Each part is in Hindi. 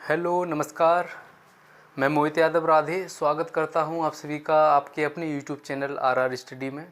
हेलो नमस्कार। मैं मोहित यादव राधे स्वागत करता हूं आप सभी का आपके अपने यूट्यूब चैनल आर स्टडी में।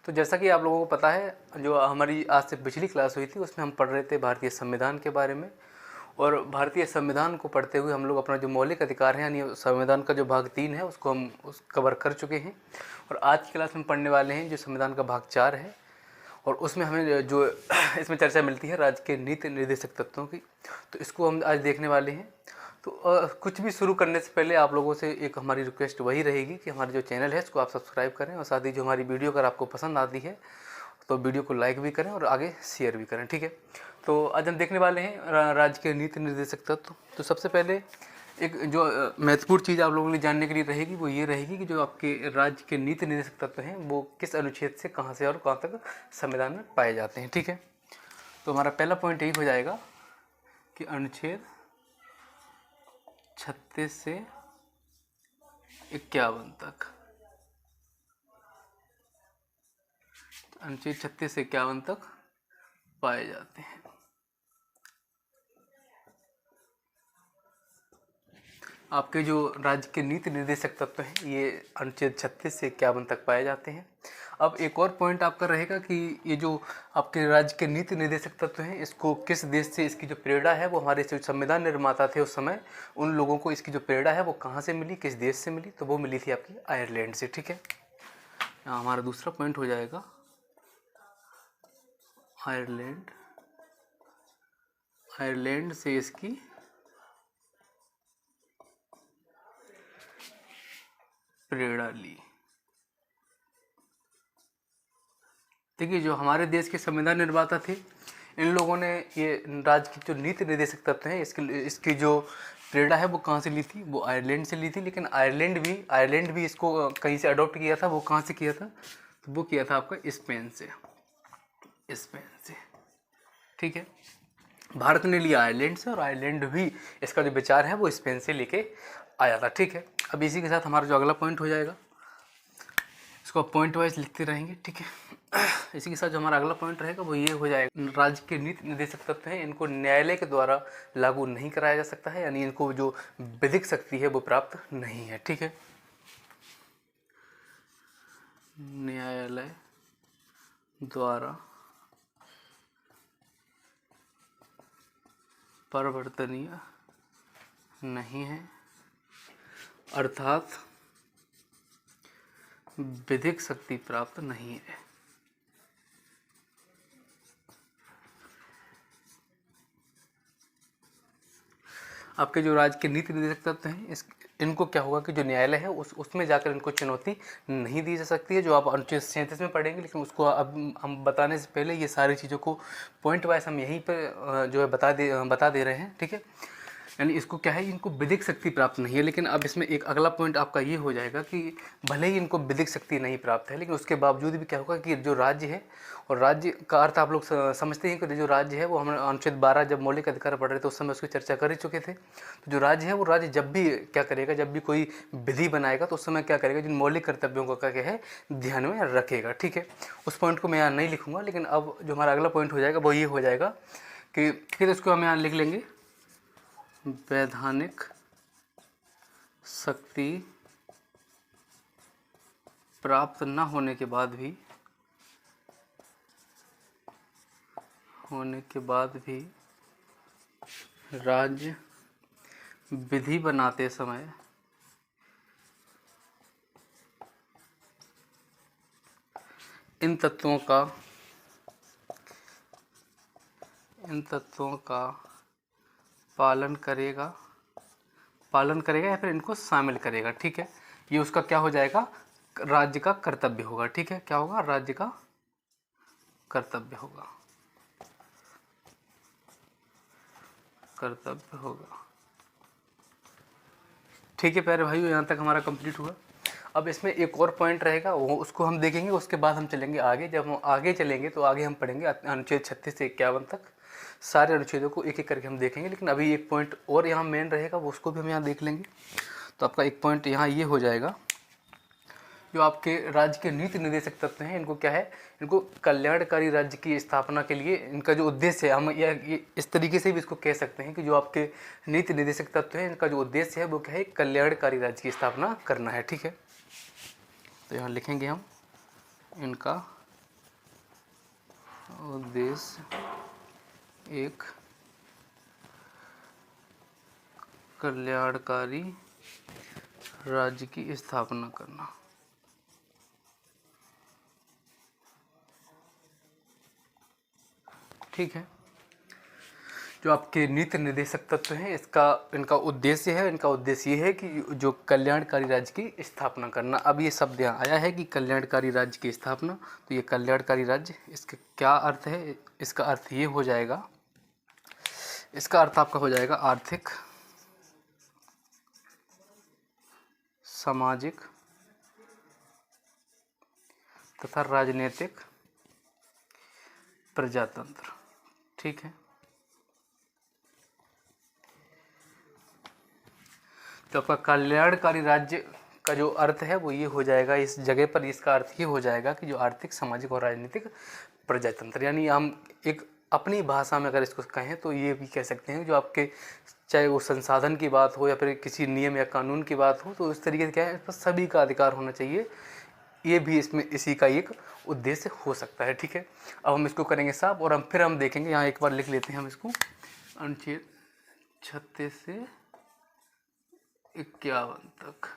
तो जैसा कि आप लोगों को पता है, जो हमारी आज से पिछली क्लास हुई थी उसमें हम पढ़ रहे थे भारतीय संविधान के बारे में। और भारतीय संविधान को पढ़ते हुए हम लोग अपना जो मौलिक अधिकार है यानी संविधान का जो भाग 3 है उसको हम कवर कर चुके हैं। और आज की क्लास में पढ़ने वाले हैं जो संविधान का भाग 4 है, और उसमें हमें जो इसमें चर्चा मिलती है राज्य के नीति निर्देशक तत्वों की, तो इसको हम आज देखने वाले हैं। तो कुछ भी शुरू करने से पहले आप लोगों से एक हमारी रिक्वेस्ट वही रहेगी कि हमारे जो चैनल है इसको आप सब्सक्राइब करें, और साथ ही जो हमारी वीडियो अगर आपको पसंद आती है तो वीडियो को लाइक भी करें और आगे शेयर भी करें, ठीक है। तो आज हम देखने वाले हैं राज्य के नीति निर्देशक तत्व। तो सबसे पहले एक जो महत्वपूर्ण चीज़ आप लोगों के लिए जानने के लिए रहेगी वो ये रहेगी कि जो आपके राज्य के नीति निर्देशक तत्व हैं वो किस अनुच्छेद से कहाँ से और कहाँ तक संविधान में पाए जाते हैं, ठीक है। तो हमारा पहला पॉइंट यही हो जाएगा कि अनुच्छेद 36 से 51 तक, अनुच्छेद 36 से 51 तक पाए जाते हैं। आपके जो राज्य के नीति निर्देशक तत्व हैं ये अनुच्छेद 36 से 51 तक पाए जाते हैं। अब एक और पॉइंट आपका रहेगा कि ये जो आपके राज्य के नीति निर्देशक तत्व हैं इसको किस देश से इसकी जो प्रेरणा है, वो हमारे जो संविधान निर्माता थे उस समय उन लोगों को इसकी जो प्रेरणा है वो कहाँ से मिली, किस देश से मिली, तो वो मिली थी आपकी आयरलैंड से, ठीक है। यहाँ हमारा दूसरा पॉइंट हो जाएगा आयरलैंड। आयरलैंड से इसकी प्रेरणा ली। देखिए, जो हमारे देश के संविधान निर्माता थे इन लोगों ने ये राज्य की जो नीति निर्देशक तत्व हैं इसकी जो प्रेरणा है वो कहाँ से ली थी, वो आयरलैंड से ली थी। लेकिन आयरलैंड भी इसको कहीं से अडॉप्ट किया था। वो कहाँ से किया था, तो वो किया था आपका स्पेन से, ठीक है। भारत ने लिया आयरलैंड से और आयरलैंड भी इसका जो विचार है वो स्पेन से लेके आया था, ठीक है। अब इसी के साथ हमारा जो अगला पॉइंट हो जाएगा इसको पॉइंट वाइज लिखते रहेंगे, ठीक है। इसी के साथ जो हमारा अगला पॉइंट रहेगा वो ये हो जाएगा, राज्य के नीति निर्देशक तत्व हैं इनको न्यायालय के द्वारा लागू नहीं कराया जा सकता है, यानी इनको जो विधिक शक्ति है वो प्राप्त नहीं है, ठीक है। न्यायालय द्वारा परिवर्तनीय नहीं है, अर्थात विधिक शक्ति प्राप्त नहीं है। आपके जो राज्य के नीति निर्देशक तत्व हैं इनको क्या होगा कि जो न्यायालय है उसमें जाकर इनको चुनौती नहीं दी जा सकती है, जो आप अनुच्छेद 37 में पढ़ेंगे। लेकिन उसको अब हम बताने से पहले ये सारी चीज़ों को पॉइंट वाइज हम यहीं पर जो है बता दे रहे हैं, ठीक है। यानी इसको क्या है, इनको विधिक शक्ति प्राप्त नहीं है। लेकिन अब इसमें एक अगला पॉइंट आपका ये हो जाएगा कि भले ही इनको विधिक शक्ति नहीं प्राप्त है लेकिन उसके बावजूद भी क्या होगा कि जो राज्य है, और राज्य का अर्थ आप लोग समझते हैं कि जो राज्य है वो हम अनुच्छेद 12 जब मौलिक अधिकार पढ़ रहे थे उस समय उसकी चर्चा कर ही चुके थे। तो जो राज्य है वो राज्य जब भी क्या करेगा, जब भी कोई विधि बनाएगा तो उस समय क्या करेगा, जिन मौलिक कर्तव्यों का क्या है ध्यान में रखेगा, ठीक है। उस पॉइंट को मैं यहाँ नहीं लिखूंगा। लेकिन अब जो हमारा अगला पॉइंट हो जाएगा वो ये हो जाएगा कि ठीक है, तो इसको हम यहाँ लिख लेंगे, वैधानिक शक्ति प्राप्त न होने के बाद भी राज्य विधि बनाते समय इन तत्वों का पालन करेगा या फिर इनको शामिल करेगा, ठीक है। ये उसका क्या हो जाएगा, राज्य का कर्तव्य होगा, ठीक है। क्या होगा, राज्य का कर्तव्य होगा, ठीक है प्यारे भाइयों। यहाँ तक हमारा कंप्लीट हुआ। अब इसमें एक और पॉइंट रहेगा, वो उसको हम देखेंगे, उसके बाद हम चलेंगे आगे। जब हम आगे चलेंगे तो आगे हम पढ़ेंगे अनुच्छेद 36 से 51 तक, सारे अनुच्छेदों को एक एक करके हम देखेंगे। लेकिन अभी एक पॉइंट और यहाँ मेन रहेगा, वो उसको भी हम यहाँ देख लेंगे। तो आपका एक पॉइंट यहाँ ये हो जाएगा जो आपके राज्य के नीति निर्देशक तत्व हैं, इनको क्या है, इनको कल्याणकारी राज्य की स्थापना के लिए इनका जो उद्देश्य है, हम ये इस तरीके से भी इसको कह सकते हैं कि जो आपके नीति निर्देशक तत्व हैं, इनका जो उद्देश्य है वो क्या है, कल्याणकारी राज्य की स्थापना करना है। ठीक है, तो यहाँ लिखेंगे हम इनका उद्देश्य एक कल्याणकारी राज्य की स्थापना करना। ठीक है, जो आपके नीति निर्देशक तत्व हैं, इनका उद्देश्य है, इनका उद्देश्य ये है कि जो कल्याणकारी राज्य की स्थापना करना। अब ये शब्द यहाँ आया है कि कल्याणकारी राज्य की स्थापना, तो ये कल्याणकारी राज्य, इसका क्या अर्थ है, इसका अर्थ ये हो जाएगा, इसका अर्थ आपका हो जाएगा आर्थिक, सामाजिक तथा राजनीतिक प्रजातंत्र। ठीक है, तो आपका कल्याणकारी राज्य का जो अर्थ है वो ये हो जाएगा, इस जगह पर इसका अर्थ ये हो जाएगा कि जो आर्थिक, सामाजिक और राजनीतिक प्रजातंत्र, यानी हम एक अपनी भाषा में अगर इसको कहें तो ये भी कह सकते हैं जो आपके चाहे वो संसाधन की बात हो या फिर किसी नियम या कानून की बात हो, तो इस तरीके से क्या है, इस पर सभी का अधिकार होना चाहिए, ये भी इसमें इसी का एक उद्देश्य हो सकता है। ठीक है, अब हम इसको करेंगे साफ और फिर हम देखेंगे, यहाँ एक बार लिख लेते हैं हम इसको, अनुच्छेद 36 से 51 तक।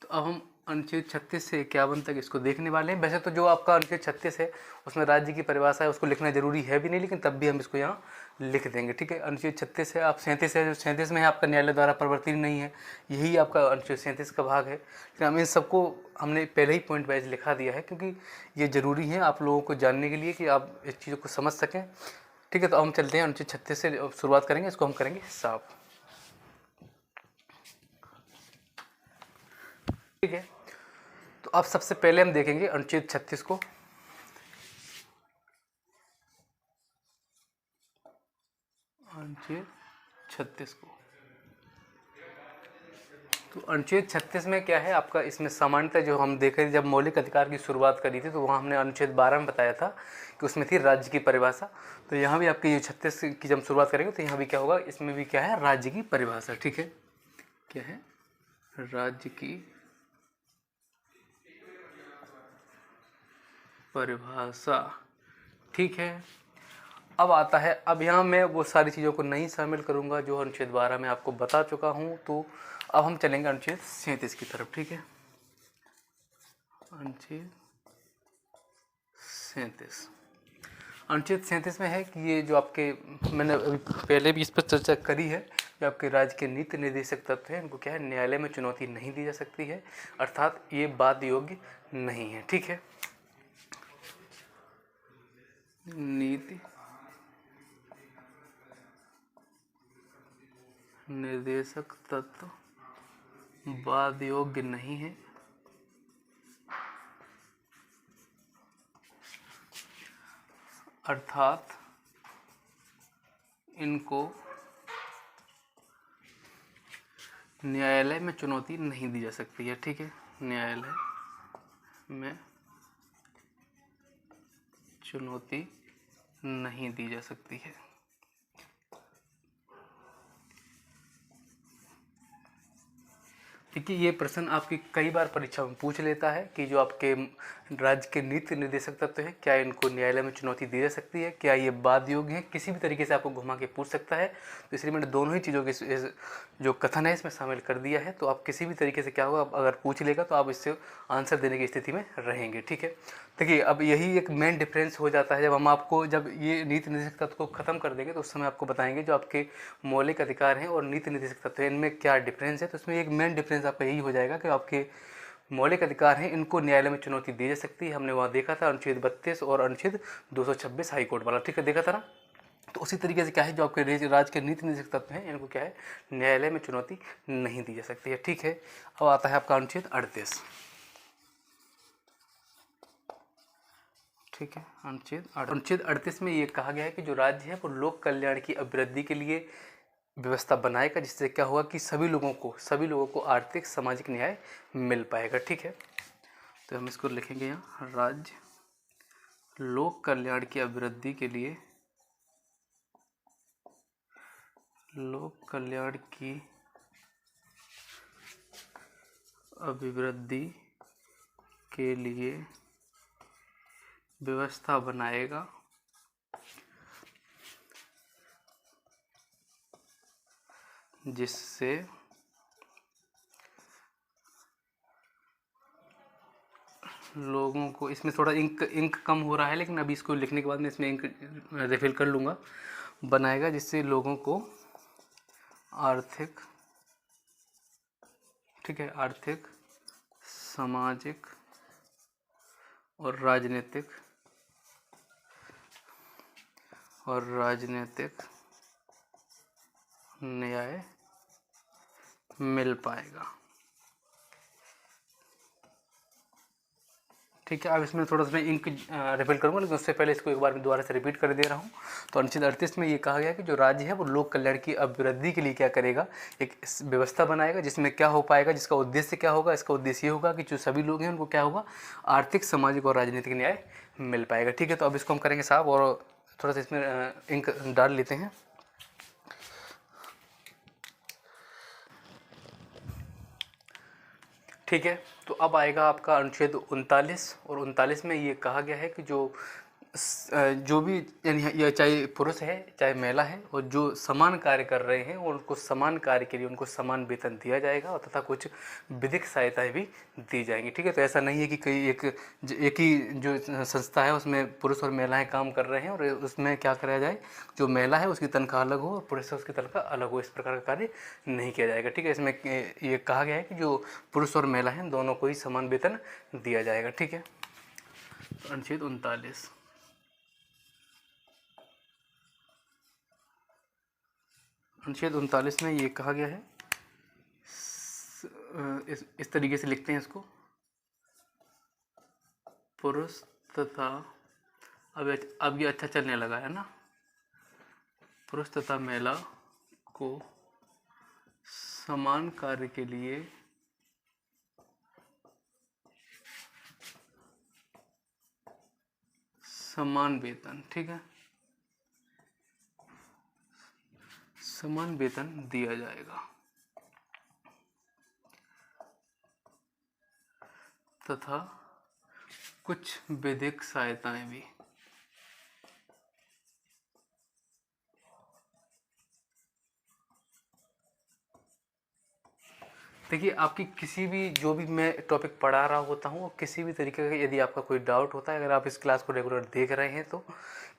तो अब हम अनुच्छेद 36 से 51 तक इसको देखने वाले हैं। वैसे तो जो आपका अनुच्छेद 36 है उसमें राज्य की परिभाषा है, उसको लिखना जरूरी है भी नहीं, लेकिन तब भी हम इसको यहाँ लिख देंगे। ठीक है, अनुच्छेद 36 है, आप 37 है, जो 37 में है आपका न्यायालय द्वारा प्रवर्तित नहीं है, यही आपका अनुच्छेद 37 का भाग है। लेकिन हम इन सबको हमने पहले ही पॉइंट वाइज लिखा दिया है, क्योंकि ये ज़रूरी है आप लोगों को जानने के लिए कि आप इस चीज़ों को समझ सकें। ठीक है, तो हम चलते हैं अनुच्छेद 36 से शुरुआत करेंगे, इसको हम करेंगे साफ। ठीक है, तो अब सबसे पहले हम देखेंगे अनुच्छेद 36 को। अनुच्छेद 36 को, तो अनुच्छेद 36 में क्या है आपका, इसमें सामान्यतः जो हम देखे जब मौलिक अधिकार की शुरुआत करी थी तो वहाँ हमने अनुच्छेद 12 में बताया था कि उसमें थी राज्य की परिभाषा। तो यहाँ भी आपकी ये 36 की जब शुरुआत करेंगे तो यहाँ भी क्या होगा, इसमें भी क्या है, राज्य की परिभाषा। ठीक है, क्या है, राज्य की परिभाषा। ठीक है, अब आता है, अब यहाँ मैं वो सारी चीज़ों को नहीं शामिल करूँगा जो अनुच्छेद 12 में आपको बता चुका हूँ। तो अब हम चलेंगे अनुच्छेद 37 की तरफ। ठीक है, अनुच्छेद 37, अनुच्छेद 37 में है कि ये जो आपके, मैंने अभी पहले भी इस पर चर्चा करी है, जो आपके राज्य के नीति निर्देशक तत्व हैं, इनको क्या है, न्यायालय में चुनौती नहीं दी जा सकती है, अर्थात ये बाध्य योग्य नहीं है। ठीक है, नीति निर्देशक तत्व बाध्य योग्य नहीं है, अर्थात इनको न्यायालय में चुनौती नहीं दी जा सकती है। ठीक है, न्यायालय में चुनौती नहीं दी जा सकती है। देखिए, ये प्रश्न आपकी कई बार परीक्षा में पूछ लेता है कि जो आपके राज्य के नीति निर्देशक तत्व हैं, क्या इनको न्यायालय में चुनौती दी जा सकती है, क्या ये बाध्य योग्य है, किसी भी तरीके से आपको घुमा के पूछ सकता है। तो इसलिए मैंने दोनों ही चीज़ों के जो कथन है इसमें शामिल कर दिया है। तो आप किसी भी तरीके से क्या होगा, अगर पूछ लेगा तो आप इससे आंसर देने की स्थिति में रहेंगे। ठीक है, देखिए अब यही एक मेन डिफरेंस हो जाता है, जब हम आपको जब ये नीति निर्देशक तत्व को खत्म कर देंगे तो उस समय आपको बताएंगे जो आपके मौलिक अधिकार हैं और नीति निर्देशक तत्व हैं, इनमें क्या डिफरेंस है। तो इसमें एक मेन डिफरेंस आपका यही हो जाएगा कि आपके मौलिक अधिकार हैं, इनको न्यायालय में चुनौती दी जा सकती है। हमने वहाँ देखा था अनुच्छेद 32 और अनुच्छेद 226 हाईकोर्ट वाला। ठीक है, देखा था ना। तो उसी तरीके से क्या है, जो आपके राज्य के नीति निर्देशक तत्व हैं, इनको क्या है, न्यायालय में चुनौती नहीं दी जा सकती है। ठीक है, अब आता है आपका अनुच्छेद 38। ठीक है, अनुच्छेद 38 में ये कहा गया है कि जो राज्य है वो लोक कल्याण की अभिवृद्धि के लिए व्यवस्था बनाएगा, जिससे क्या होगा कि सभी लोगों को आर्थिक सामाजिक न्याय मिल पाएगा। ठीक है, तो हम इसको लिखेंगे यहाँ, राज्य लोक कल्याण की अभिवृद्धि के लिए, लोक कल्याण की अभिवृद्धि के लिए व्यवस्था बनाएगा, जिससे लोगों को, इसमें थोड़ा इंक कम हो रहा है, लेकिन अभी इसको लिखने के बाद मैं इसमें इंक रिफिल कर लूँगा, बनाएगा जिससे लोगों को आर्थिक, ठीक है, आर्थिक, सामाजिक और राजनीतिक न्याय मिल पाएगा। ठीक है, अब इसमें थोड़ा सा मैं इंक रिफिल करूँगा, लेकिन उससे पहले इसको एक बार मैं दोबारा से रिपीट कर दे रहा हूँ। तो अनुच्छेद 38 में ये कहा गया कि जो राज्य है वो लोक कल्याण की अभिवृद्धि के लिए क्या करेगा, एक व्यवस्था बनाएगा, जिसमें क्या हो पाएगा, जिसका उद्देश्य क्या होगा, इसका उद्देश्य ये होगा कि जो सभी लोग हैं उनको क्या होगा, आर्थिक, सामाजिक और राजनीतिक न्याय मिल पाएगा। ठीक है, तो अब इसको हम करेंगे साहब, और थोड़ा सा इसमें इंक डाल लेते हैं। ठीक है, तो अब आएगा आपका अनुच्छेद 39, और 39 में ये कहा गया है कि जो भी, यानी ये चाहे पुरुष है चाहे महिला है, और जो समान कार्य कर रहे हैं उनको समान कार्य के लिए उनको समान वेतन दिया जाएगा, और तथा कुछ विधिक सहायताएं भी दी जाएंगी। ठीक है, तो ऐसा नहीं है कि कई एक ही जो संस्था है उसमें पुरुष और महिलाएं काम कर रहे हैं और उसमें क्या कराया जाए, जो महिला है उसकी तनख्वाह अलग हो और पुरुष है उसकी तनख्वाह अलग हो, इस प्रकार का कार्य नहीं किया जाएगा। ठीक है, इसमें ये कहा गया है कि जो पुरुष और महिला हैं दोनों को ही समान वेतन दिया जाएगा। ठीक है, अनुच्छेद 39। अनुच्छेद 39 में ये कहा गया है, इस तरीके से लिखते हैं इसको, पुरुष तथा, अब ये अच्छा चलने लगा है ना, पुरुष तथा महिला को समान कार्य के लिए समान वेतन, ठीक है, समान वेतन दिया जाएगा, तथा कुछ विधिक सहायताएं भी। देखिए, आपकी किसी भी, जो भी मैं टॉपिक पढ़ा रहा होता हूँ, किसी भी तरीके का यदि आपका कोई डाउट होता है, अगर आप इस क्लास को रेगुलर देख रहे हैं, तो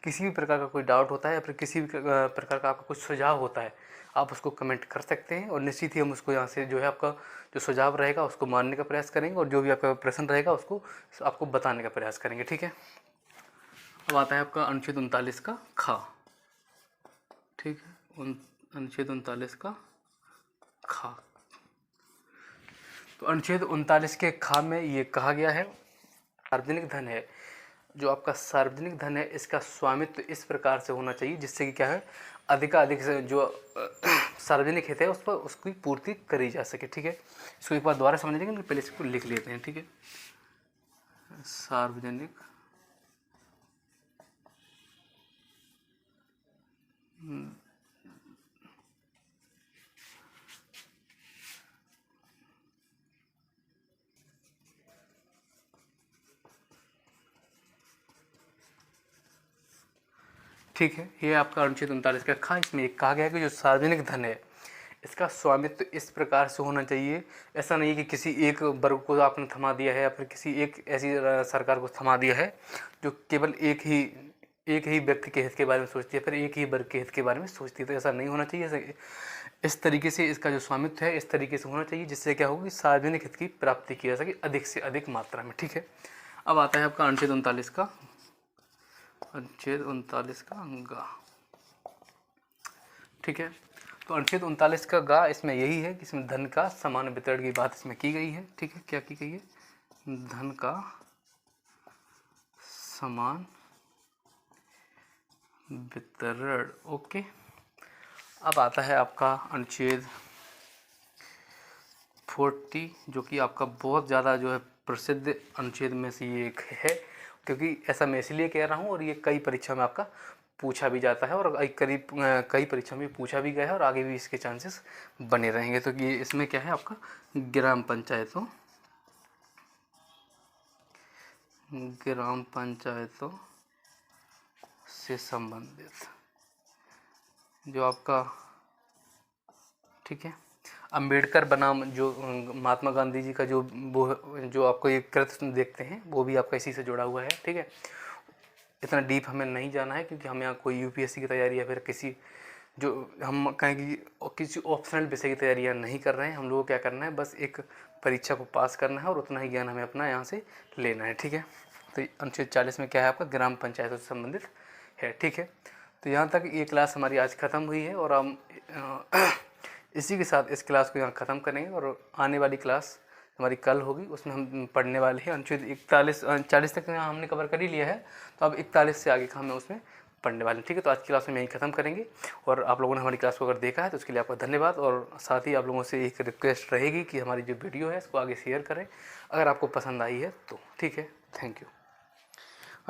किसी भी प्रकार का कोई डाउट होता है या फिर किसी भी प्रकार का आपका कुछ सुझाव होता है, आप उसको कमेंट कर सकते हैं, और निश्चित ही हम उसको यहाँ से जो है आपका जो सुझाव रहेगा उसको मानने का प्रयास करेंगे, और जो भी आपका प्रश्न रहेगा उसको आपको बताने का प्रयास करेंगे। ठीक है, अब आता है आपका अनुच्छेद 39 का खा। ठीक है, अनुच्छेद 39 का खा। तो अनुच्छेद 39 के खा में ये कहा गया है, सार्वजनिक धन है, जो आपका सार्वजनिक धन है इसका स्वामित्व इस प्रकार से होना चाहिए जिससे कि क्या है, अधिकाधिक से जो सार्वजनिक हित है उस पर उसकी पूर्ति करी जा सके। ठीक है, इसको एक बार दोबारा समझ लेंगे, पहले इसको लिख लेते हैं। ठीक है, सार्वजनिक ठीक है, ये आपका अनुच्छेद 39 का खा। इसमें एक कहा गया है कि जो सार्वजनिक धन है इसका स्वामित्व इस प्रकार से होना चाहिए, ऐसा नहीं कि किसी एक वर्ग को आपने थमा दिया है या फिर किसी एक ऐसी सरकार को थमा दिया है जो केवल एक ही व्यक्ति के हित के बारे में सोचती है, फिर एक ही वर्ग के हित के बारे में सोचती है, तो ऐसा नहीं होना चाहिए। इस तरीके से इसका जो स्वामित्व है इस तरीके से होना चाहिए जिससे क्या होगी, सार्वजनिक हित की प्राप्ति की जा सके अधिक से अधिक मात्रा में। ठीक है, अब आता है आपका अनुच्छेद 39 का, अनुच्छेद 39 का गा। ठीक है, तो अनुच्छेद 39 का गा इसमें यही है कि इसमें धन का समान वितरण की बात इसमें की गई है। ठीक है, क्या की गई है, धन का समान वितरण। ओके, अब आता है आपका अनुच्छेद 40 जो कि आपका बहुत ज़्यादा जो है प्रसिद्ध अनुच्छेद में से ये एक है, क्योंकि ऐसा मैं इसलिए कह रहा हूँ और ये कई परीक्षा में आपका पूछा भी जाता है और कई परीक्षा में पूछा भी गया है और आगे भी इसके चांसेस बने रहेंगे। तो ये इसमें क्या है आपका ग्राम पंचायतों से संबंधित जो आपका, ठीक है, अंबेडकर बनाम जो महात्मा गांधी जी का जो वो जो आपको एक कृत देखते हैं वो भी आपका इसी से जुड़ा हुआ है। ठीक है, इतना डीप हमें नहीं जाना है क्योंकि हम यहाँ कोई यूपीएससी की तैयारी या फिर किसी जो हम कहें कि किसी ऑप्शनल विषय की तैयारियाँ नहीं कर रहे हैं। हम लोगों को क्या करना है, बस एक परीक्षा को पास करना है और उतना ही ज्ञान हमें अपना यहाँ से लेना है। ठीक है, तो अनुच्छेद 40 में क्या है आपका ग्राम पंचायतों से संबंधित है। ठीक है, तो यहाँ तक ये क्लास हमारी आज ख़त्म हुई है और हम इसी के साथ इस क्लास को यहाँ ख़त्म करेंगे और आने वाली क्लास हमारी कल होगी, उसमें हम पढ़ने वाले हैं अनुच्छेद 40 तक यहाँ हमने कवर कर ही लिया है, तो अब 41 से आगे का हमें उसमें पढ़ने वाले हैं। ठीक है, तो आज की क्लास में यहीं ख़त्म करेंगे और आप लोगों ने हमारी क्लास को अगर देखा है तो उसके लिए आपका धन्यवाद। और साथ ही आप लोगों से एक रिक्वेस्ट रहेगी कि हमारी जो वीडियो है इसको आगे शेयर करें अगर आपको पसंद आई है तो। ठीक है, थैंक यू।